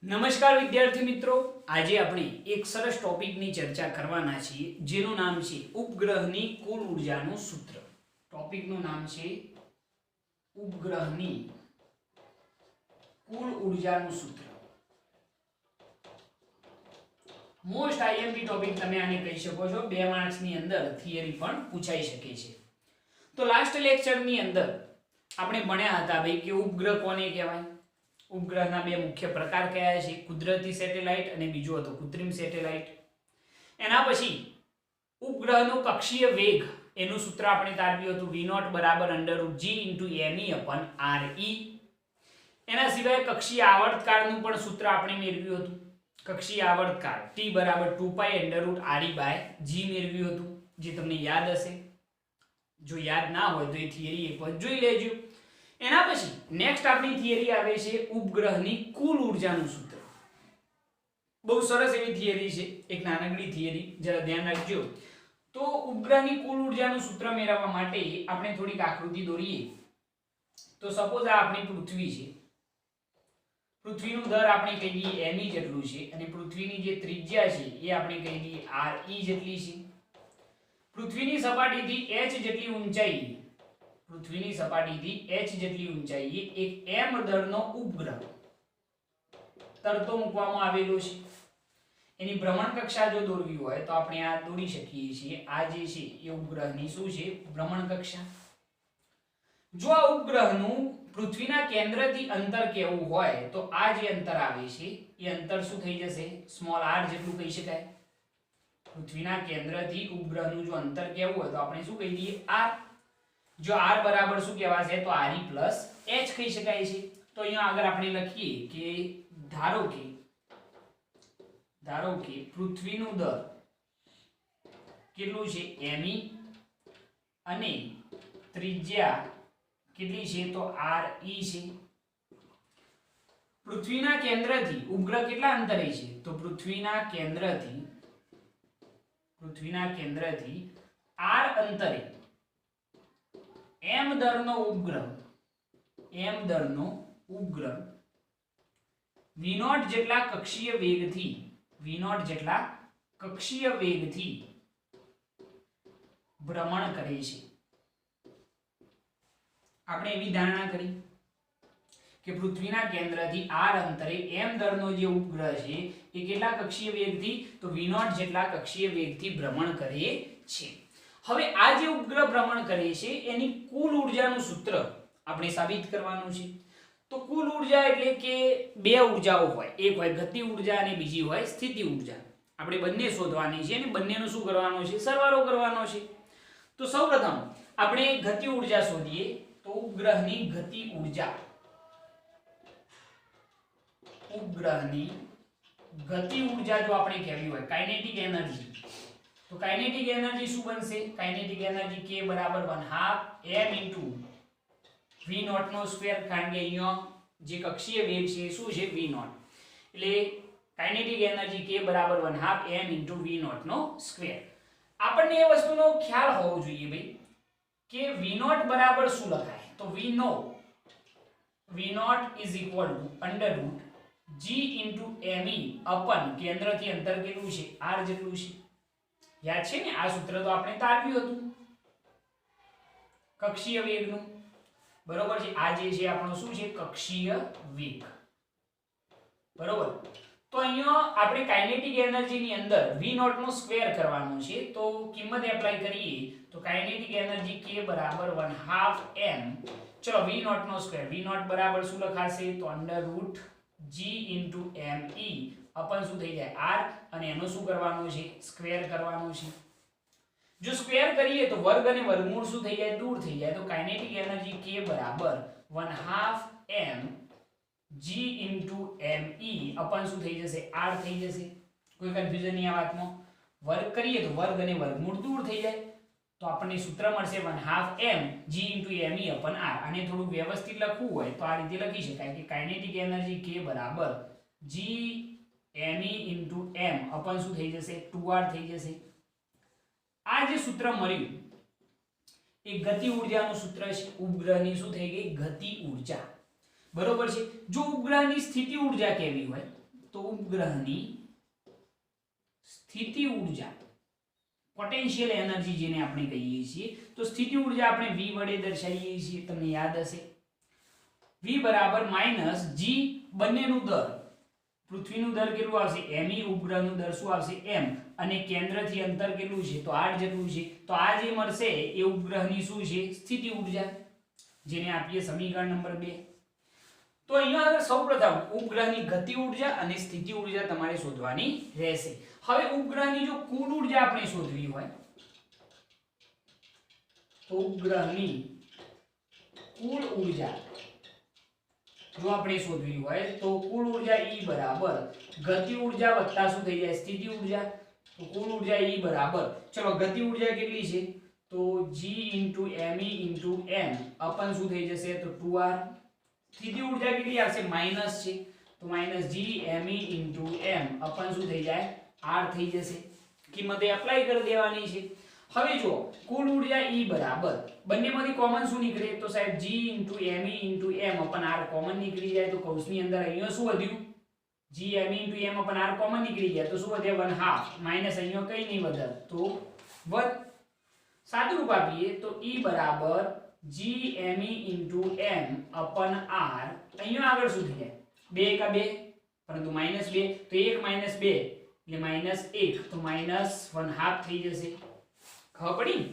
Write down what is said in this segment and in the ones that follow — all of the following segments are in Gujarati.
નમસ્કાર વિદ્યાર્થી મિત્રો, આજે આપણે એક સરસ ટોપિકની ચર્ચા કરવાના છીએ જેનું નામ છે ઉપગ્રહની કુલ ઊર્જાનું સૂત્ર. ટોપિકનું નામ છે ઉપગ્રહની કુલ ઊર્જાનું સૂત્ર. મોસ્ટ આઈએમપી ટોપિક તમે આને કહી શકો છો. 2 માર્ક્સની અંદર થિયરી પણ પૂછાઈ શકે છે. તો લાસ્ટ લેક્ચરની અંદર આપણે ભણ્યા હતા ભાઈ કે ઉપગ્રહ કોને કહેવાય. ઉપગ્રહના બે મુખ્ય પ્રકાર કયા છે, કુદરતી સેટેલાઇટ અને બીજો હતો કૃત્રિમ સેટેલાઇટ. એના પછી ઉપગ્રહનો કક્ષીય વેગ એનું સૂત્ર આપણે તારવ્યું હતું v0 √g × me/re. એના સિવાય કક્ષીય આવર્તકાળનું પણ સૂત્ર આપણે મેળવ્યું હતું. કક્ષીય આવર્તકાળ t = 2π √re/g મેળવ્યું હતું, જે તમને યાદ હશે. જો યાદ ના હોય તો એ થિયરી એક વખત જોઈ લેજો. એના પછી નેક્સ્ટ આપણી થિયરી આવે છે ઉપગ્રહની કુલ ઊર્જાનું સૂત્ર. બહુ સરસ એવી થિયરી છે, એક નાનકડી થિયરી, જરા ધ્યાન રાખજો. તો ઉપગ્રહની કુલ ઊર્જાનું સૂત્ર મેળવવા માટે આપણે થોડીક આકૃતિ દોરીએ. તો સપોઝ આ આપણી પૃથ્વી છે. પૃથ્વીનું દર આપણે કહી દઈએ me જેટલું છે અને પૃથ્વીની જે ત્રિજ્યા છે એ આપણે કહી દઈએ re જેટલી છે. પૃથ્વીની સપાટીથી h જેટલી ઊંચાઈ એક m દળનો ઉપગ્રહ તરતો મૂકવામાં આવેલો છે. એની ભ્રમણ કક્ષા જો દોરવી હોય તો આપણે આ દોરી શકીએ છીએ. આ જે છે એ ઉપગ્રહની શું છે, ભ્રમણ કક્ષા. જો આ ઉપગ્રહનું પૃથ્વીના કેન્દ્રથી અંતર કેવું હોય તો આ જે અંતર આવે છે એ અંતર શું થઈ જશે, સ્મોલ r જેટલું કહી શકાય. પૃથ્વીના કેન્દ્રથી ઉપગ્રહનું જો અંતર કેવું હોય તો આપણે શું કહી દઈએ, r. જો r બરાબર શું કહેવાશે તો re + h કહી શકાય છે. તો અહીંયા આગળ આપણે લખીએ કે ધારો કે પૃથ્વીનું દર કેટલું છે me અને ત્રિજ્યા કેટલી છે તો re છે. પૃથ્વીના કેન્દ્રથી ઉપગ્રહ કેટલા અંતરે છે તો પૃથ્વીના કેન્દ્રથી r અંતરે m દળનો ઉપગ્રહ v0 જેટલા કક્ષીય વેગથી ભ્રમણ કરે છે. આપણે એવી ધારણા કરી કે પૃથ્વીના કેન્દ્રથી r અંતરે m દળનો જે ઉપગ્રહ છે એ કેટલા કક્ષીય વેગથી તો v0 જેટલા કક્ષીય વેગથી ભ્રમણ કરે છે. હવે આ જે ઉપગ્રહ ભ્રમણ કરે છે એની કુલ ઊર્જાનું સૂત્ર આપણે સાબિત કરવાનું છે. તો કુલ ઊર્જા એટલે કે બે ઊર્જાઓ હોય, એક હોય ગતિ ઊર્જા અને બીજી હોય સ્થિતિ ઊર્જા. આપણે બંને શોધવાની છે અને બંનેનું શું કરવાનો છે, સરવાળો કરવાનો છે. તો સૌપ્રથમ આપણે ગતિ ઊર્જા શોધીએ. તો ઉપગ્રહની ગતિ ઊર્જા જો આપણે કહેવી હોય કાઇનેટિક એનર્જી, તો કાઇનેટિક એનર્જી શું બનશે, kinetic energy k = 1/2 m × v0 નો સ્ક્વેર. કારણ કે અહીંયા જે કક્ષીય વેગ છે શું છે, v0. એટલે kinetic energy k = 1/2 m × v0 નો સ્ક્વેર. આપણને એ વસ્તુનો ખ્યાલ હોવો જોઈએ ભાઈ કે v0 બરાબર શું લખાય. તો v0 = √g × me અપન કેન્દ્રથી અંતર કેટલું છે, r જેટલું છે. યાદ છે ને, આ સૂત્ર તો આપણે તારવ્યું હતું કક્ષીય વેગનું, બરોબર છે. આ જે છે આપણો શું છે, કક્ષીય વેગ, બરોબર. તો અહીંયા આપણે કાઇનેટિક એનર્જીની અંદર v0 નો સ્ક્વેર કરવાનો છે. તો કિંમત એપ્લાય કરીએ તો કાઇનેટિક એનર્જી k = 1/2 m. ચલો v0 નો સ્ક્વેર, v0 બરાબર શું લખાશે તો √g × me અપન શું થઈ જાય r, અને એનો શું કરવાનો છે, સ્ક્વેર કરવાનો છે. જો સ્ક્વેર કરીએ તો વર્ગ અને વર્ગમૂળ શું થઈ જાય, દૂર થઈ જાય. તો kinetic energy k = 1/2 m g × me અપન શું થઈ જશે, r થઈ જશે. કોઈ કન્ફ્યુઝન નહીં આ વાતમાં. વર્ગ કરીએ તો વર્ગ અને વર્ગમૂળ દૂર થઈ જાય. તો આપણને સૂત્ર મળશે 1/2 m g × me અપન r. આને થોડું વ્યવસ્થિત લખવું હોય તો આ રીતે લખી શકાય કે kinetic energy k = g me × m અપન શું થઈ જશે, 2r થઈ જશે. આ જે સૂત્ર મળ્યું એ ગતિ ઊર્જાનું સૂત્ર છે. ઉપગ્રહની શું થઈ ગઈ, ગતિ ઊર્જા. બરોબર છે. જો ઉપગ્રહની સ્થિતિ ઊર્જા કેવી હોય તો ઉપગ્રહની સ્થિતિ ઊર્જા પોટેન્શિયલ એનર્જી જેને આપણે કહીએ છીએ, તો સ્થિતિ ઊર્જા આપણે v વડે દર્શાવીએ છીએ, તમને યાદ હશે v બરાબર માઈનસ g બંનેનું દર, પૃથ્વીનું દર કેટલું આવશે m, ઉપગ્રહનું દર શું આવશે m, અને કેન્દ્રથી અંતર કેટલું છે તો 8 જેટલું છે, તો આ જે મળશે એ ઉપગ્રહની શું છે સ્થિતિ ઊર્જા, જેને આપીએ સમીકરણ નંબર 2. તો અહીંયા સૌપ્રથમ ઉપગ્રહની ગતિ ઊર્જા અને સ્થિતિ ઊર્જા તમારે શોધવાની રહેશે. હવે ઉપગ્રહની જો કુલ ઊર્જા આપણે શોધવી હોય તો ઉપગ્રહની કુલ ઊર્જા જો આપણે શોધવી હોય તો કુલ ઊર્જા E બરાબર ગતિ ઊર્જા વત્તા શું થઈ જાય સ્થિતિ ઊર્જા, તો કુલ ઊર્જા E બરાબર, ચલો ગતિ ઊર્જા કેટલી છે તો g me m અપન શું થઈ જશે તો 2r, સ્થિતિ ઊર્જા કેટલી આવશે માઈનસ છે તો માઈનસ g me m અપન શું થઈ જાય r થઈ જશે, કિંમતે એપ્લાય કરી દેવાની છે. હવે જો કુલ ઊર્જા E બરાબર બંનેમાંથી કોમન શું નીકળે તો સાહેબ g me m અપન r common નીકળી જાય, તો કૌંસની અંદર અહીંયા શું વધ્યું g me m અપન r common નીકળી ગયા તો શું વધે 1/2 માઈનસ અહીંયા કઈ નહીં વધે તો વધ, સાદું રૂપ આપીએ તો E બરાબર g me m અપન r, અહીંયા આગળ શું થઈ જાય 2 કા 2 પરંતુ -2 તો 1 - 2 એટલે -1 તો -1/2 થઈ જશે, ખબર પડી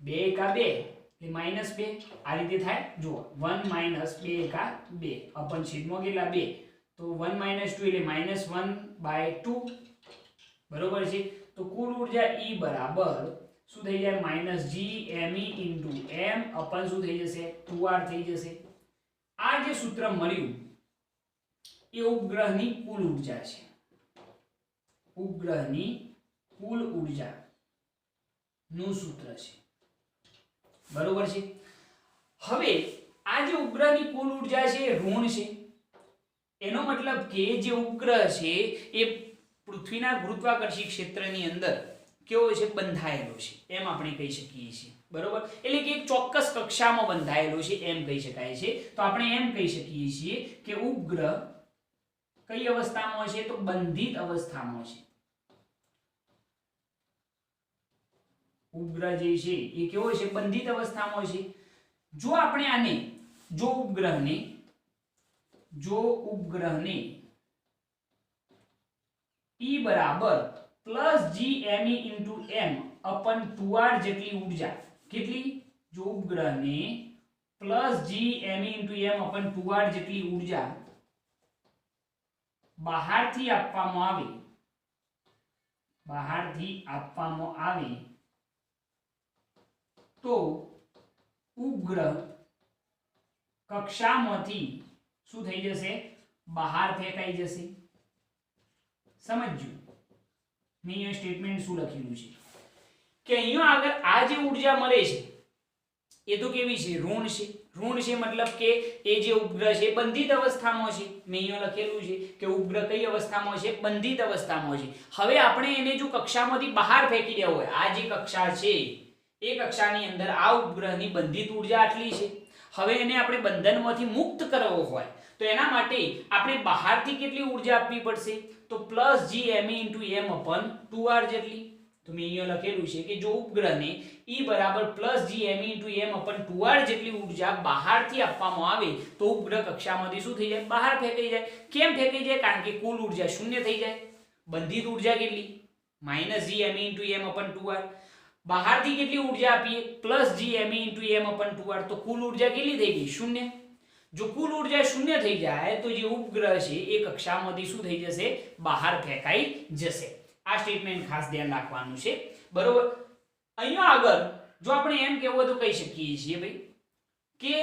2 કા 2 એટલે -2 આ રીતે થાય જુઓ 1 - 2 કા 2 અપન છેદમાં કેટલા 2 તો 1 - 2 એટલે -1/2 બરોબર છે. તો કુલ ઊર્જા E બરાબર શું થઈ જાય -g me m અપન શું થઈ જશે 2r થઈ જશે. આ જે સૂત્ર મળ્યું એ ઉપગ્રહની કુલ ઊર્જા છે, ઉપગ્રહની કુલ ઊર્જા નું સૂત્ર છે, બરોબર છે. હવે આ જે ઉપગ્રહની કુલ ઊર્જા છે એ ઋણ છે, એનો મતલબ કે જે ઉપગ્રહ છે એ પૃથ્વીના ગુરુત્વાકર્ષી ક્ષેત્રની અંદર કેવો છે બંધાયેલો છે એમ આપણે કહી શકીએ છીએ, બરોબર, એટલે કે એક ચોક્કસ કક્ષામાં બંધાયેલો છે એમ કહી શકાય છે. તો આપણે એમ કહી શકીએ છીએ કે ઉપગ્રહ કઈ અવસ્થામાં છે તો બંધિત અવસ્થામાં છે. ઉપગ્રહ જે છે એ કેવો છે બંધિત અવસ્થામાં છે. જો આપણે આને જો ઉપગ્રહને E બરાબર +g me m અપન 2r જેટલી ઊર્જા, કેટલી જો ઉપગ્રહને +g me m અપન 2r જેટલી ઊર્જા બહારથી આપવામાં આવે તો ઉપગ્રહ કક્ષામાંથી શું થઈ જશે બહાર ફેંકાઈ જશે. સમજજો મેં અહીંયા સ્ટેટમેન્ટ શું લખેલું છે કે અહીંયા આગળ આ જે ઊર્જા મળે છે એ તો કેવી છે ઋણ છે, ઋણ છે મતલબ કે એ જે ઉપગ્રહ છે બંધિત અવસ્થામાં છે. મેં અહીંયા લખેલું છે કે ઉપગ્રહ કઈ અવસ્થામાં છે બંધિત અવસ્થામાં છે. હવે આપણે એને જો કક્ષામાંથી બહાર ફેંકી દેવો હોય, આ જે કક્ષા છે એ કક્ષાની અંદર આ ઉપગ્રહની બંધિત ઊર્જા આટલી છે, હવે એને આપણે બંધનમાંથી મુક્ત કરવો હોય તો એના માટે આપણે બહારથી કેટલી ઊર્જા આપવી પડશે તો +g me m અપન 2r જેટલી. તો મેં અહીંયા લખેલું છે કે જો ઉપગ્રહને E બરાબર +g me m અપન 2r જેટલી ઊર્જા બહારથી આપવામાં આવે તો ઉપગ્રહ કક્ષામાંથી શું થઈ જાય બહાર ફેંકાઈ જાય. કેમ ફેંકાઈ જાય? કારણ કે કુલ ઊર્જા શૂન્ય થઈ જાય. બંધિત ઊર્જા કેટલી -g me m અપન 2r, બહારથી કેટલી ઊર્જા આપીએ +g me m અપન 2r, તો કુલ ઊર્જા કેટલી થઈ ગઈ શૂન્ય. જો કુલ ઊર્જા શૂન્ય થઈ જાય તો જે ઉપગ્રહ છે એ કક્ષામાંથી શું થઈ જશે બહાર ફેંકાઈ જશે. આ સ્ટેટમેન્ટ ખાસ ધ્યાન રાખવાનું છે, બરોબર. અહીંયા આગળ જો આપણે એમ કહેવું હોય તો કહી શકીએ છીએ ભાઈ કે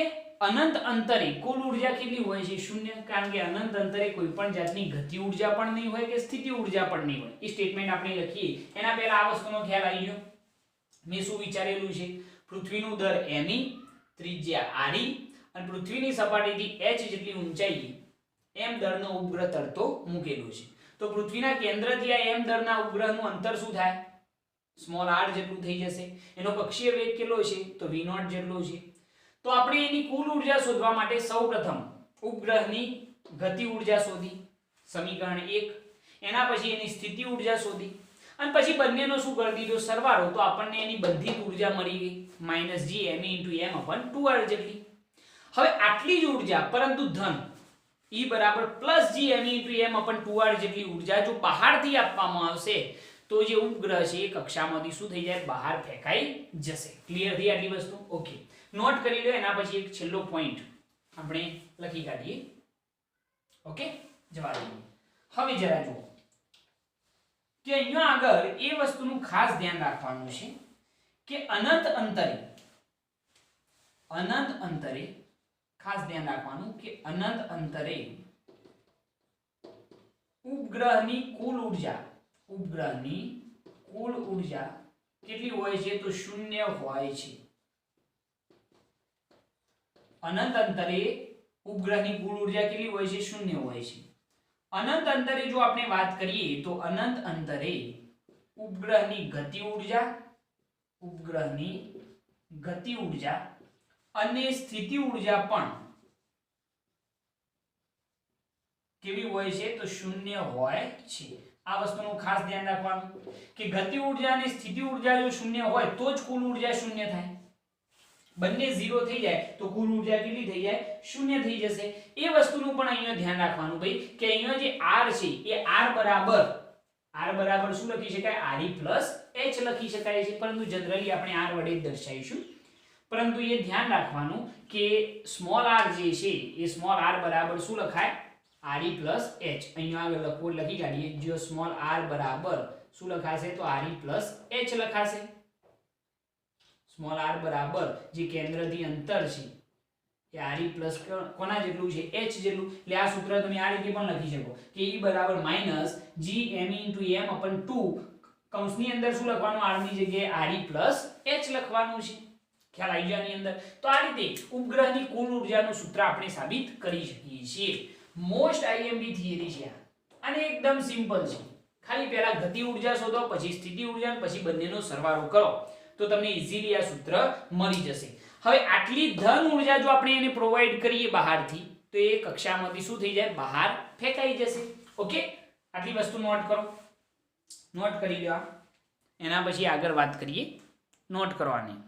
અનંત અંતરે કુલ ઊર્જા કેટલી હોય છે શૂન્ય, કારણ કે અનંત અંતરે કોઈ પણ જાતની ગતિ ઊર્જા પણ નહીં હોય કે સ્થિતિ ઊર્જા પણ નહીં હોય. એ સ્ટેટમેન્ટ આપણે લખીએ એના પહેલા આ વસ્તુનો ખ્યાલ આવી ગયો. મેં શું વિચારેલું છે પૃથ્વીનું દર me, ત્રિજ્યા re અને પૃથ્વીની સપાટીથી h જેટલી ઊંચાઈએ m દળનો ઉપગ્રહ તરતો મૂકેલો છે. તો પૃથ્વીના કેન્દ્રથી આ m દળના ઉપગ્રહનું અંતર શું થાય સ્મોલ r જેટલું થઈ જશે. એનો કક્ષીય વેગ કેટલો છે તો v0 જેટલો છે. તો આપણે એની કુલ ઊર્જા શોધવા માટે સૌપ્રથમ ઉપગ્રહની ગતિ ઊર્જા શોધી. સમીકરણ 1, એના પછી એની સ્થિતિ ઊર્જા શોધી અને પછી બંનેનો શું કરી દીધો સરવાળો, તો આપણને એની બંધિત ઊર્જા મળી ગઈ -gme/m/2r જેટલી. હવે આટલી જ ઊર્જા પરંતુ ધન E બરાબર +gme/m/2r જેટલી ઊર્જા જો બહારથી આપવામાં આવશે તો જે ઉપગ્રહ છે એ કક્ષામાંથી શું થઈ જાય, બહાર ફેંકાઈ જશે. ક્લિયર થઈ આટલી વસ્તુ? ઓકે, નોટ કરી લો. એના પછી એક છેલ્લો પોઈન્ટ આપણે લખી કાઢીએ. ઓકે, જવા દઈએ. હવે જરા જુઓ કે અહીંયા આગળ એ વસ્તુનું ખાસ ધ્યાન રાખવાનું છે કે અનંત અંતરે ખાસ ધ્યાન રાખવાનું કે અનંત અંતરે ઉપગ્રહની કુલ ઊર્જા કેટલી હોય છે, તો 0 હોય છે. અનંત અંતરે ઉપગ્રહની કુલ ઊર્જા કેટલી હોય છે, 0 હોય છે. અનંત અંતરે જો આપણે વાત કરીએ તો અનંત અંતરે ઉપગ્રહની ગતિ ઊર્જા અને સ્થિતિ ઊર્જા પણ કેવી હોય છે, તો 0 હોય છે. આ વસ્તુનું ખાસ ધ્યાન રાખવાનું કે ગતિ ઊર્જા અને સ્થિતિ ઊર્જા જો 0 હોય તો જ કુલ ઊર્જા 0 થાય. બંને 0 થઈ જાય તો કુલ ઊર્જા કેટલી થઈ જાય, 0 થઈ જશે. એ વસ્તુનું પણ અહીંયા ધ્યાન રાખવાનું ભાઈ કે અહીંયા જે r છે એ r બરાબર શું લખી શકાય, re + h લખી શકાય છે, પરંતુ જનરલી આપણે r વડે જ દર્શાવીશું. પરંતુ એ ધ્યાન રાખવાનું કે સ્મોલ r જે છે એ સ્મોલ r બરાબર શું લખાય, re + h. અહીંયા આગળ લખી કાઢીએ. જો સ્મોલ r બરાબર શું લખાશે, તો re + h લખાશે. સ્મોલ r બરાબર જે કેન્દ્રથી અંતર છે એ re પ્લસ કોના જેટલું છે, h જેટલું. એટલે આ સૂત્ર તમે આ રીતે પણ લખી શકો કે E બરાબર -gme/m/2 કૌંસની અંદર શું લખવાનું, r ની જગ્યાએ re + h લખવાનું છે. ખ્યાલ આવી ગયો આની અંદર? તો આ રીતે ઉપગ્રહની કુલ ઊર્જાનું સૂત્ર આપણે સાબિત કરી શકીએ છીએ. મોસ્ટ IMP થિયરી છે અને એકદમ સિમ્પલ છે. ખાલી પહેલા ગતિ ઊર્જા શોધો, પછી સ્થિતિ ઊર્જા, પછી બંનેનો સરવાળો કરો તો તમને ઈઝીલી આ સૂત્ર મળી જશે. હવે આટલી ધન ઊર્જા જો આપણે એને પ્રોવાઈડ કરીએ બહારથી તો એ કક્ષામાંથી શું થઈ જાય, બહાર ફેંકાઈ જશે. ઓકે, આટલી વસ્તુ નોટ કરો, નોટ કરી લો. એના પછી આગળ વાત કરીએ, નોટ કરવાની.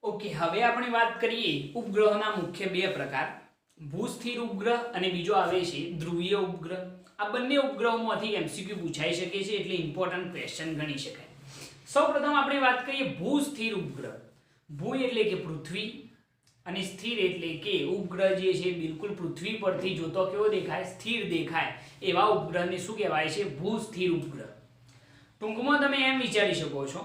ઓકે, હવે આપણે વાત કરીએ ઉપગ્રહોના મુખ્ય બે પ્રકાર, ભૂસ્થિર ઉપગ્રહ અને બીજો આવે છે ધ્રુવીય ઉપગ્રહ. આ બંને ઉપગ્રહોમાંથી MCQ પૂછાઈ શકે છે, એટલે ઇમ્પોર્ટન્ટ ક્વેશ્ચન ગણી શકાય. સૌપ્રથમ આપણે વાત કરીએ ભૂસ્થિર ઉપગ્રહ. ભૂ એટલે કે પૃથ્વી અને સ્થિર એટલે કે ઉપગ્રહ જે છે બિલકુલ પૃથ્વી પરથી જોતો કેવો દેખાય, સ્થિર દેખાય, એવા ઉપગ્રહને શું કહેવાય છે, ભૂસ્થિર ઉપગ્રહ. ટૂંકમાં તમે એમ વિચારી શકો છો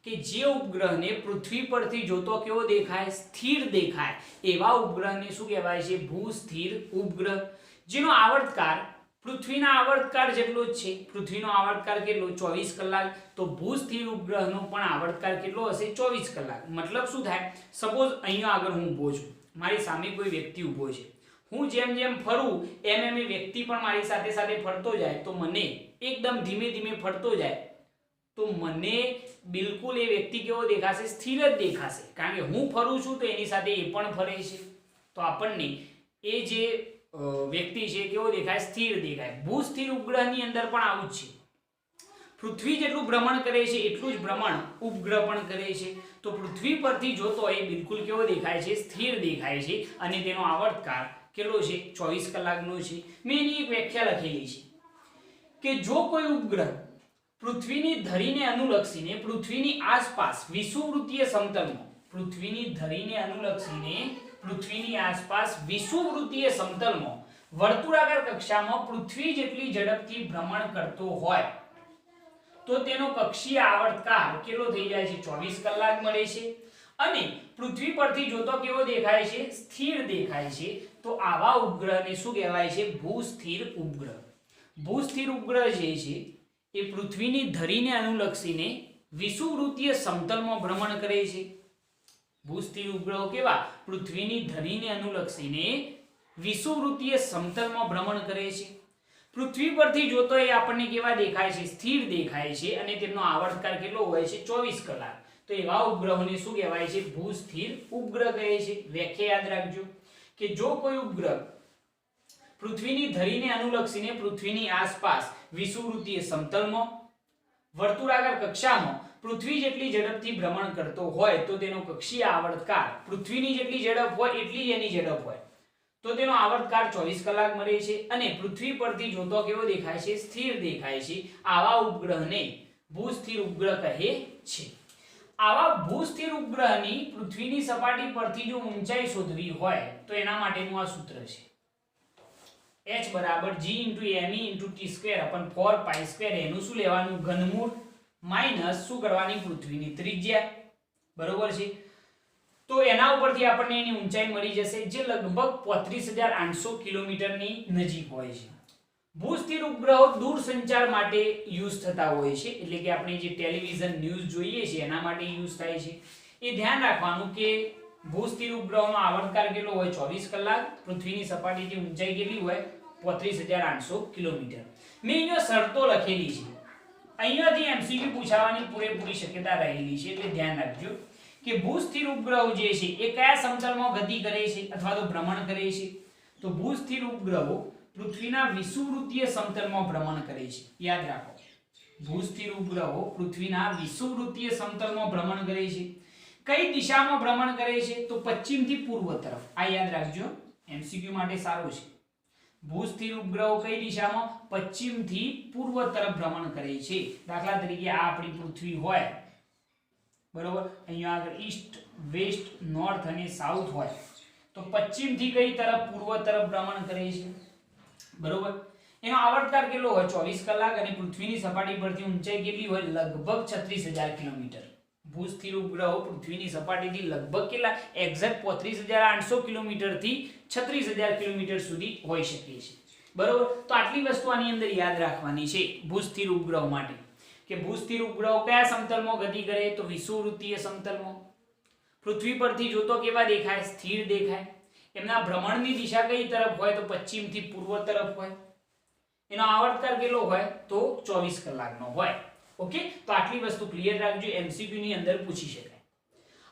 કે જે ઉપગ્રહને પૃથ્વી પરથી જોતો કેવો દેખાય, સ્થિર દેખાય, એવા ઉપગ્રહને શું કહેવાય છે, ભૂસ્થિર ઉપગ્રહ. જેનો આવર્તકાળ પૃથ્વીના આવર્તકાળ જેટલો જ છે. પૃથ્વીનો આવર્તકાળ કેટલો, 24 કલાક. તો ભૂસ્થિર ઉપગ્રહનો પણ આવર્તકાળ કેટલો હશે, 24 કલાક. મતલબ શું થાય, સપોઝ અહીંયા આગળ હું ઊભો છું, મારી સામે કોઈ વ્યક્તિ ઊભો છે, હું જેમ જેમ ફરું એમ એમ એ વ્યક્તિ પણ મારી સાથે સાથે ફરતો જાય, તો મને એકદમ ધીમે ધીમે ફરતો જાય તો મને બિલકુલ એ વ્યક્તિ કેવો દેખાશે, સ્થિર જ દેખાશે. કારણ કે હું ફરું છું તો એની સાથે એ પણ ફરે છે, તો આપણને એ જે વ્યક્તિ છે કેવો દેખાય, સ્થિર દેખાય. ભૂસ્થિર ઉપગ્રહની અંદર પણ આવું જ છે. પૃથ્વી જેટલું ભ્રમણ કરે છે એટલું જ ભ્રમણ ઉપગ્રહ પણ કરે છે. તો પૃથ્વી પરથી જોતો એ બિલકુલ કેવો દેખાય છે, સ્થિર દેખાય છે અને તેનો આવર્તકાળ કેટલો છે, 24 કલાકનો છે. મેં એની એક વ્યાખ્યા લખેલી છે કે જો કોઈ ઉપગ્રહ પૃથ્વીની ધરીને અનુલક્ષીને પૃથ્વીની આસપાસ વિષુવવૃત્તીય સમતલમાં, પૃથ્વીની ધરીને અનુલક્ષીને પૃથ્વીની આસપાસ વિષુવવૃત્તીય સમતલમાં વર્તુળાકાર કક્ષામાં પૃથ્વી જેટલી ઝડપથી ભ્રમણ કરતો હોય તો તેનો કક્ષીય આવર્તકાળ કેટલો થઈ જાય છે, 24 કલાક મળે છે. અને પૃથ્વી પરથી જોતો કેવો દેખાય છે, સ્થિર દેખાય છે. તો આવા ઉપગ્રહને શું કહેવાય છે, ભૂસ્થિર ઉપગ્રહ. ભૂસ્થિર ઉપગ્રહ જે છે એ પૃથ્વીની ધરીને અનુલક્ષીને વિષુવવૃત્તીય સમતલમાં ભ્રમણ કરે છે. ભૂસ્થિર ઉપગ્રહો કેવા, પૃથ્વીની ધરીને અનુલક્ષીને વિષુવવૃત્તીય સમતલમાં ભ્રમણ કરે છે. પૃથ્વી પરથી જોતો એ આપણને કેવા દેખાય છે, સ્થિર દેખાય છે અને તેમનો આવર્તકાળ કેટલો હોય છે, 24 કલાક. તો એવા ઉપગ્રહોને શું કહેવાય છે, ભૂસ્થિર ઉપગ્રહ કહે છે. વ્યાખ્યા યાદ રાખજો કે જો કોઈ ઉપગ્રહ પૃથ્વીની ધરીને અનુલક્ષીને પૃથ્વીની આસપાસ વિષુવવૃત્તીય સમતલમાં વર્તુળાકાર કક્ષામાં પૃથ્વી જેટલી ઝડપથી ભ્રમણ કરતો હોય તો તેનો કક્ષીય આવર્તકાળ પૃથ્વીની જેટલી ઝડપ હોય એટલી જ એની ઝડપ હોય તો તેનો આવર્તકાળ 24 કલાક મળે છે અને પૃથ્વી પરથી જોતો કેવો દેખાય છે? સ્થિર દેખાય છે. આવા ઉપગ્રહને ભૂસ્થિર ઉપગ્રહ કહે છે. આવા ભૂસ્થિર ઉપગ્રહની પૃથ્વીની સપાટી પરથી જો ઊંચાઈ શોધવી હોય તો એના માટેનું આ સૂત્ર છે. h = g * me * t²/4π² એનું શું લેવાનું? ઘનમૂળ માઈનસ શું કરવાની? પૃથ્વીની ત્રિજ્યા. બરોબર છે. તો એના ઉપરથી આપણને એની ઊંચાઈ મળી જશે જે લગભગ 35800 કિલોમીટરની નજીક હોય છે. ભૂસ્થિર ઉપગ્રહો દૂરસંચાર માટે યુઝ થતા હોય છે, એટલે કે આપણે જે ટેલિવિઝન ન્યૂઝ જોઈએ છે એના માટે યુઝ થાય છે. એ ધ્યાન રાખવાનું કે ભૂસ્થિર ઉપગ્રહોનો આવર્તકાળ કેટલો હોય? 24 કલાક. પૃથ્વીની સપાટીથી ઊંચાઈ કેટલી હોય? 35800 કિલોમીટર. મેં અહીંયા શરતો લખેલી છે. અહીંયાથી એમસીક્યુ પૂછાવાની પૂરેપૂરી શક્યતા રહેલી છે, એટલે ધ્યાન રાખજો કે ભૂસ્થિર ઉપગ્રહો જે છે એ કયા સમતલમાં ગતિ કરે છે અથવા તો ભ્રમણ કરે છે? તો ભૂસ્થિર ઉપગ્રહો પૃથ્વીના વિષુવવૃત્તીય સમતલમાં ભ્રમણ કરે છે. યાદ રાખો, ભૂસ્થિર ઉપગ્રહો પૃથ્વીના વિષુવવૃત્તીય સમતલમાં ભ્રમણ કરે છે. કઈ દિશામાં ભ્રમણ કરે છે? તો પશ્ચિમથી પૂર્વ તરફ. આ યાદ રાખજો, એમસીક્યુ માટે સારું છે. ભૂસ્થિર ઉપગ્રહો કઈ દિશામાં? પશ્ચિમથી પૂર્વ તરફ ભ્રમણ કરે છે. દાખલા તરીકે આ આપણી પૃથ્વી હોય, બરોબર, અહીંયા આગળ ઈસ્ટ, વેસ્ટ, નોર્થ અને સાઉથ હોય તો પશ્ચિમથી કઈ તરફ? પૂર્વ તરફ ભ્રમણ કરે છે. બરોબર. એનો આવર્તકાળ કેટલો હોય? 24 કલાક. અને પૃથ્વીની સપાટી પરથી ઊંચાઈ કેટલી હોય? લગભગ 36000 કિલોમીટર. ભૂસ્થિર ઉપગ્રહો પૃથ્વીની સપાટીથી લગભગ કેટલા? એક્ઝેક્ટ 35800 કિલોમીટર થી 36000 કિલોમીટર સુધી હોઈ શકે છે. બરોબર. તો આટલી વસ્તુ આની અંદર યાદ રાખવાની છે ભૂસ્થિર ઉપગ્રહો માટે કે ભૂસ્થિર ઉપગ્રહો કયા સમતલમાં ગતિ કરે? તો વિષુવવૃત્તીય સમતલમાં. પૃથ્વી પરથી જોતો કેવા દેખાય? સ્થિર દેખાય. એમના ભ્રમણની દિશા કઈ તરફ હોય? તો પશ્ચિમથી પૂર્વ તરફ હોય. એનો આવર્તકાળ કેટલો હોય? તો 24 કલાકનો હોય. ઓકે, તો આટલી વસ્તુ ક્લિયર રાખજો, એમસીક્યુ ની અંદર પૂછી શકાય.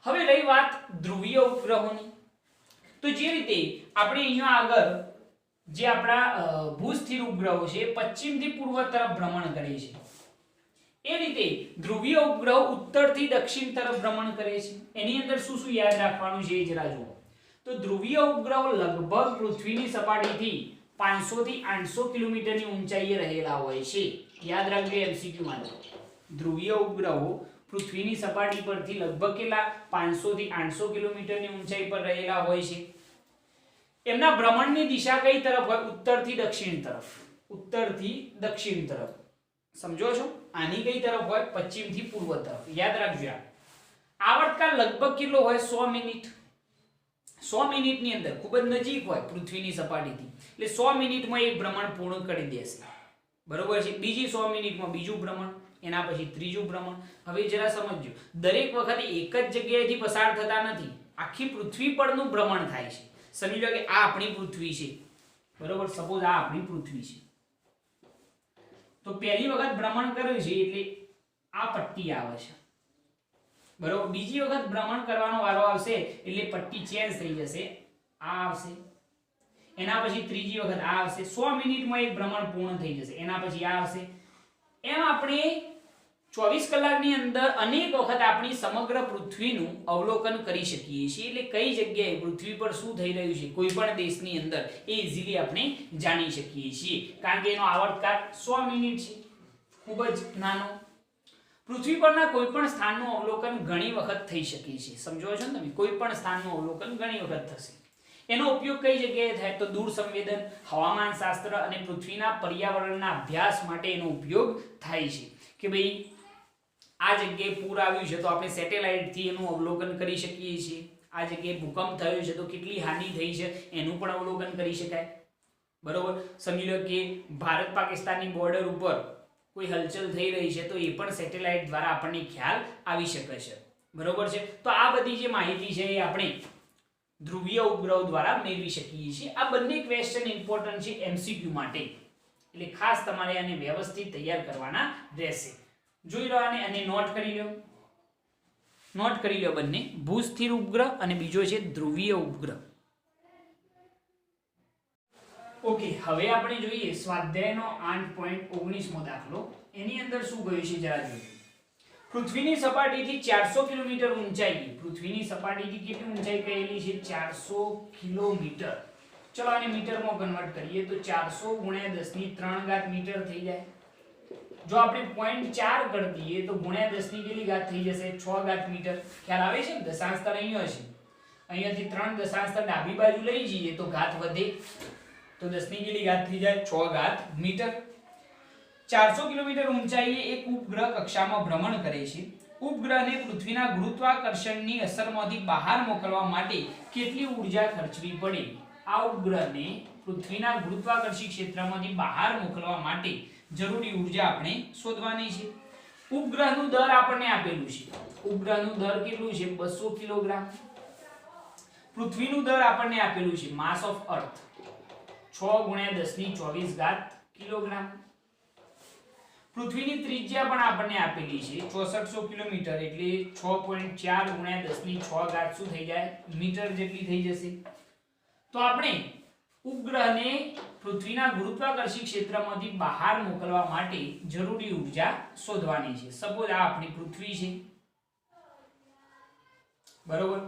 હવે રહી વાત ધ્રુવીય ઉપગ્રહોની, તો જે રીતે આપણે અહીંયા આગળ જે આપણા ભૂસ્થિર ઉપગ્રહો છે પશ્ચિમથી પૂર્વ તરફ ભ્રમણ કરે છે, એ રીતે ધ્રુવીય ઉપગ્રહો ઉત્તરથી દક્ષિણ તરફ ભ્રમણ કરે છે. એની અંદર શું શું યાદ રાખવાનું છે એ જરા જુઓ. તો ધ્રુવીય ઉપગ્રહો લગભગ પૃથ્વીની સપાટીથી 500 થી 800 કિલોમીટરની ઊંચાઈએ રહેલા હોય છે. યાદ રાખજો એમસીક્યુ માટે. ધ્રુવીય ઉપગ્રહો પૃથ્વીની સપાટી પરથી લગભગ કેટલા? 500 થી 800 કિલોમીટરની ઊંચાઈ પર રહેલા હોય છે. એમના ભ્રમણની દિશા કઈ તરફ હોય? ઉત્તરથી દક્ષિણ તરફ. ઉત્તરથી દક્ષિણ તરફ. સમજો છો? આની કઈ તરફ હોય? પશ્ચિમથી પૂર્વ તરફ. યાદ રાખજો. આવર્તકાળ લગભગ કેટલો હોય? 100 મિનિટ. 100 મિનિટની અંદર ખૂબ જ નજીક હોય પૃથ્વીની સપાટીથી, એટલે 100 મિનિટમાં એક ભ્રમણ પૂર્ણ કરી દેશે. બરોબર છે. બીજી 100 મિનિટમાં બીજું ભ્રમણ, એના પછી ત્રીજું ભ્રમણ. હવે જરા સમજજો, દરેક વખતે એક જ જગ્યાએથી પસાર થતા નથી, આખી પૃથ્વી પરનું ભ્રમણ થાય છે. સમજી લો કે આ આપણી પૃથ્વી છે, બરોબર, સપોઝ આ આપણી પૃથ્વી છે, તો પહેલી વખત ભ્રમણ કર્યું છે એટલે આ પટ્ટી આવે છે, બરોબર. બીજી વખત ભ્રમણ કરવાનો વારો આવશે એટલે પટ્ટી ચેન્જ થઈ જશે, આ આવશે. એના પછી ત્રીજી વખત આ આવશે. 100 મિનિટમાં એક ભ્રમણ પૂર્ણ થઈ જશે. એના પછી આ આવશે. એમ આપણે 24 કલાકની અંદર અનેક વખત આપણી સમગ્ર પૃથ્વીનું અવલોકન કરી શકીએ છીએ. એટલે કઈ જગ્યાએ પૃથ્વી પર શું થઈ રહ્યું છે કોઈ પણ દેશની અંદર એ ઇઝીલી આપણે જાણી શકીએ છીએ, કારણ કે એનો આવર્તકાળ 100 મિનિટ છે, ખૂબ જ નાનો. પૃથ્વી પરના કોઈ પણ સ્થાનનું અવલોકન ઘણી વખત થઈ શકે છે. સમજો છો ને તમે? કોઈ પણ સ્થાનનું અવલોકન ઘણી વખત થશે. એનો ઉપયોગ કઈ જગ્યાએ થાય? તો દૂર સંવેદન, હવામાન શાસ્ત્ર અને પૃથ્વીના પર્યાવરણના અભ્યાસ માટે એનો ઉપયોગ થાય છે. કે ભાઈ આ જગ્યાએ પૂર આવ્યું છે તો આપણે સેટેલાઇટથી એનું અવલોકન કરી શકીએ છીએ. આ જગ્યાએ ભૂકંપ થયો છે તો કેટલી હાનિ થઈ છે એનું પણ અવલોકન કરી શકાય. બરોબર. સમજી લો કે ભારત પાકિસ્તાનની બોર્ડર ઉપર કોઈ હલચલ થઈ રહી છે તો એ પણ સેટેલાઇટ દ્વારા આપણને ખ્યાલ આવી શકે છે. બરોબર છે. તો આ બધી જે માહિતી છે એ આપણે ધ્રુવીય ઉપગ્રહો દ્વારા મેળવી શકીએ છીએ. આ બંને ક્વેશ્ચન ઇમ્પોર્ટન્ટ છે એમસીક્યુ માટે, એટલે ખાસ તમારે આને વ્યવસ્થિત તૈયાર કરવાના રહેશે. જોઈ લો આને અને નોટ કરી લો. નોટ કરી લો બંને, ભૂસ્થિર ઉપગ્રહ અને બીજો છે ધ્રુવીય ઉપગ્રહ. ઓકે, હવે આપણે જોઈએ સ્વાધ્યાયનો 8.19મો દાખલો. એની અંદર શું કહ્યું છે જરા જોઈએ. પૃથ્વીની સપાટીથી 400 કિલોમીટર ઊંચાઈ, પૃથ્વીની સપાટીથી કેટલી ઊંચાઈ કહેલી છે 400 કિલોમીટર. ચલો આને મીટરમાં કન્વર્ટ કરીએ તો 400 ગુણ્યા 10 ની 3 ઘાત મીટર થઈ જાય. જો આપણે 0.4 કરી દઈએ તો ગુણ્યા 10 ની કેટલી ઘાત થઈ જશે 6 ઘાત મીટર. ખ્યાલ આવે છે ને? દશાંશ સ્થળ અહીંયા છે, અહીંયાથી 3 દશાંશ સ્થળ ડાબી બાજુ લઈ જઈએ તો ઘાત વધે, તો 10 ની કેટલી ઘાત થઈ જાય 6 ઘાત મીટર. 400 કિલોમીટર ઊંચાઈએ એક ઉપગ્રહ કક્ષામાં ભ્રમણ કરે છે. ઉપગ્રહને પૃથ્વીના ગુરુત્વાકર્ષણની અસરમાંથી બહાર મોકલવા માટે કેટલી ઊર્જા ખર્ચવી પડે? આ ઉપગ્રહને પૃથ્વીના ગુરુત્વાકર્ષી ક્ષેત્રમાંથી બહાર મોકલવા માટે જરૂરી ઊર્જા આપણે શોધવાની છે. ઉપગ્રહનું દર આપણને આપેલું છે. ઉપગ્રહનું દર કેટલું છે 200 કિલોગ્રામ. પૃથ્વીનું દર આપણને આપેલું છે માસ ઓફ અર્થ 6 ગુણ્યા 10 ની 24 ઘાત કિલોગ્રામ. પૃથ્વીની ત્રિજ્યા પણ આપણને આપેલી છે 6400 કિલોમીટર, એટલે 6.4 ગુણ્યા 10 ની 6 ઘાત શું થઈ જાય મીટર જેટલી થઈ જશે. તો આપણે ઉપગ્રહને પૃથ્વીના ગુરુત્વાકર્ષી ક્ષેત્રમાંથી બહાર મોકલવા માટે જરૂરી ઊર્જા શોધવાની છે. સપોઝ આ આપણી પૃથ્વી છે, બરોબર.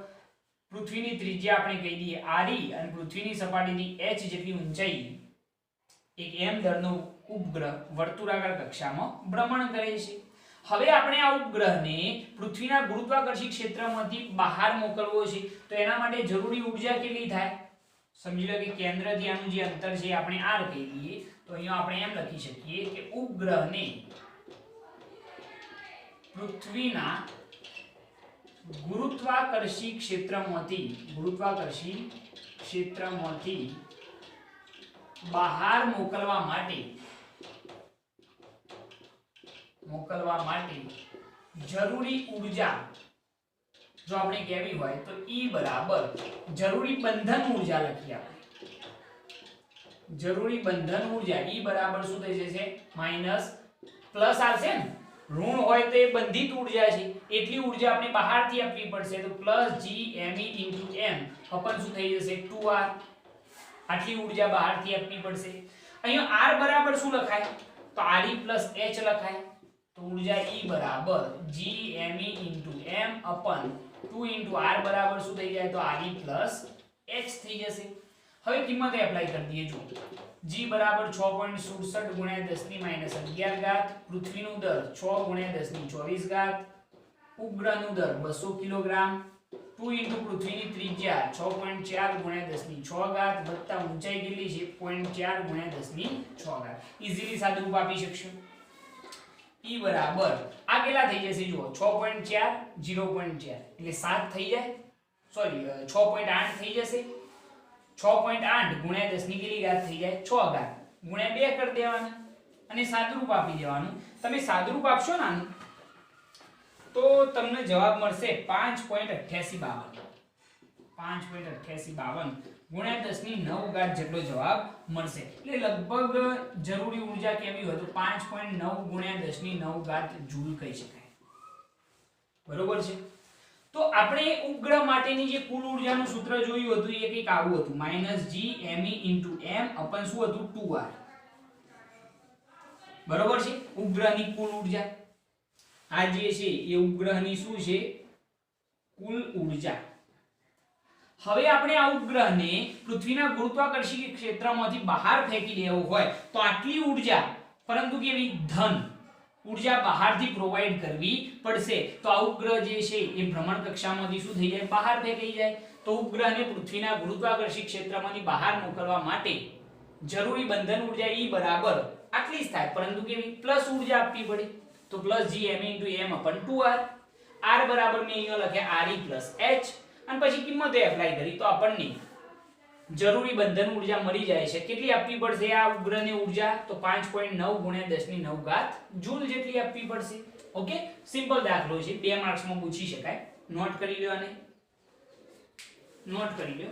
પૃથ્વીની ત્રિજ્યા આપણે કહી દઈએ r અને પૃથ્વીની સપાટીથી h જેટલી ઊંચાઈ એક m દળનો ઉપગ્રહ વર્તુળાકાર કક્ષામાં ભ્રમણ કરે છે. હવે આપણે આ ઉપગ્રહને પૃથ્વીના ગુરુત્વાકર્ષી ક્ષેત્રમાંથી બહાર મોકલવો છે, તો એના માટે જરૂરી ઊર્જા કેટલી થાય? સમજી લો કે કેન્દ્રથી આનું જે અંતર છે આપણે r કહી દઈએ, તો અહીંયા આપણે એમ લખી શકીએ કે ઉપગ્રહને પૃથ્વીના ગુરુત્વાકર્ષી ક્ષેત્રમાંથી બહાર મોકલવા માટે જરૂરી ઊર્જા જો આપણે કહેવી હોય તો E બરાબર જરૂરી બંધન ઊર્જા લખીએ આપણે. જરૂરી બંધન ઊર્જા E બરાબર શું થઈ જશે માઈનસ પ્લસ આવશે ને, ઋણ હોય તો એ બંધિત ઊર્જા છે, એટલી ઊર્જા આપણે બહારથી આપવી પડશે, તો પ્લસ GME * m અપન શું થઈ જશે 2r. આટલી ઊર્જા બહારથી આપવી પડશે. અહીંયા r બરાબર શું લખાય? તો re + h લખાય. તો ઊર્જા E બરાબર GME * m અપન 2 * r બરાબર શું થઈ જાય? તો re + h થઈ જશે. હવે કિંમત એપ્લાય કરી દઈએ. જો g બરાબર 6.67 ગુણ્યા 10 ની -11 ઘાત, પૃથ્વીનું દર 6 ગુણ્યા 10 ની 24 ઘાત, ઉપગ્રહનું દર 200 કિલોગ્રામ, 2 * પૃથ્વીની ત્રિજ્યા 6.4 ગુણ્યા 10 ની 6 ઘાત વત્તા ઊંચાઈ કેટલી છે 0.4 ગુણ્યા 10 ની 6 ઘાત. ઈઝીલી સાદુરૂપ આપી શકશો. E બરાબર આ કેટલા થઈ જશે? જુઓ 6.4 0.4 એટલે 7 થઈ જાય, સોરી 6.8 થઈ જશે. 6.8 ગુણ્યા 10 ની કેટલી ઘાત થઈ જાય 6 ઘાત, ગુણ્યા 2 કરી દેવાના અને સાદુરૂપ આપી દેવાનું. તમે સાદુરૂપ આપશો ને આનું તો તમને જવાબ મળશે 5.8852. 5.8852 ગુણ્યા 10 ની 9 ઘાત જેટલો જવાબ મળશે. એટલે લગભગ જરૂરી ઊર્જા કેવી હોય તો 5.9 ગુણ્યા 10 ની 9 ઘાત જૂલ કહી શકાય. બરોબર છે. તો આપણે ઉપગ્રહ માટેની જે કુલ ઊર્જાનું સૂત્ર જોયું હતું એ કંઈક આવું હતું -GME * m અપન શું હતું 2r. બરોબર છે. ઉપગ્રહની કુલ ઊર્જા આ જે છે એ ઉપગ્રહની શું છે કુલ ઊર્જા. હવે આપણે આ ઉપગ્રહને પૃથ્વીના ગુરુત્વાકર્ષી ક્ષેત્રમાંથી બહાર ફેંકી દેવો હોય તો આટલી ઊર્જા, પરંતુ કેવી ધન ઊર્જા બહારથી પ્રોવાઈડ કરવી પડશે. તો આ ઉપગ્રહ જે છે એ ભ્રમણ કક્ષામાંથી શું થઈ જાય બહાર ફેંકાઈ જાય. તો ઉપગ્રહને પૃથ્વીના ગુરુત્વાકર્ષી ક્ષેત્રમાંથી બહાર મોકલવા માટે જરૂરી બંધન ઊર્જા E બરાબર આટલી જ થાય, પરંતુ કેવી પ્લસ ઊર્જા આપવી પડે. તો +GME * m અપન 2r. r બરાબર મેં અહીંયા લખ્યા re + h અને પછી કિંમતો એપ્લાય કરી તો આપણને જરૂરી બંધન ઊર્જા મળી જાય છે. કેટલી આપવી પડશે આ ઉપગ્રહને ઊર્જા? તો 5.9 ગુણ્યા 10 ની 9 ઘાત જૂલ જેટલી આપવી પડશે. ઓકે, સિમ્પલ દાખલો છે, 2 માર્ક્સમાં પૂછી શકાય. નોટ કરી લો આને, નોટ કરી લો.